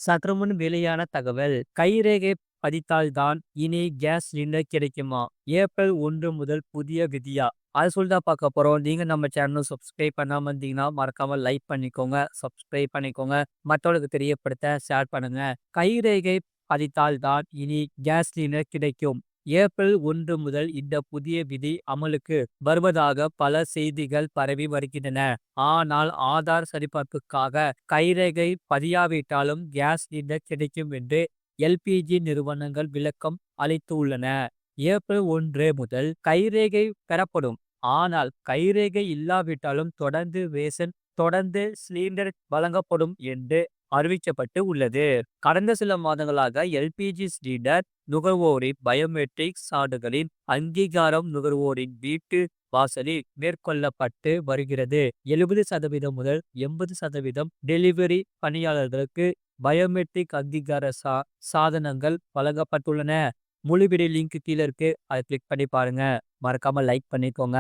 சற்றுமுன் வெளியான தகவல் கைரேகை பதித்தால்தான் இனி கேஸ் சிலிண்டர் கிடைக்குமா? ஏப்ரல் 1 முதல் புதிய விதியா? அது சொல்லிதான் பார்க்க போறோம். நீங்க நம்ம சேனல் சப்ஸ்கிரைப் பண்ணாம இருந்தீங்கன்னா மறக்காம லைக் பண்ணிக்கோங்க, சப்ஸ்கிரைப் பண்ணிக்கோங்க, மற்றவர்களுக்கு தெரியப்படுத்த ஷேர் பண்ணுங்க. கைரேகை பதித்தால் தான் இனி கேஸ் சிலிண்டர் கிடைக்கும். ஏப்ரல் 1 முதல் இந்த புதிய விதி அமலுக்கு வருவதாக பல செய்திகள் பரவி வருகின்றன. ஆனால் ஆதார் சரிபார்ப்புக்காக கைரேகை பதியாவிட்டாலும் கேஸ் சிலிண்டர் கிடைக்கும் என்று எல்பிஜி நிறுவனங்கள் விளக்கம் அளித்துள்ளன. ஏப்ரல் 1 முதல் கைரேகை பெறப்படும். ஆனால் கைரேகை இல்லாவிட்டாலும் தொடர்ந்து சிலிண்டர் வழங்கப்படும் என்று அறிவிக்கப்பட்டு உள்ளது. கடந்த சில மாதங்களாக எல்பிஜி சிலிண்டர் நுகர்வோரின் பயோமெட்ரிக் சான்றுகளின் அங்கீகாரம் நுகர்வோரின் வீட்டு வாசலில் மேற்கொள்ளப்பட்டு வருகிறது. 70% முதல் 80% டெலிவரி பணியாளர்களுக்கு பயோமெட்ரிக் அங்கீகார சாதனங்கள் வழங்கப்பட்டுள்ளன. முழு வீடியோ லிங்க் கீழே இருக்கு. அதை கிளிக் பண்ணி பாருங்க. மறக்காம லைக் பண்ணிக்கோங்க.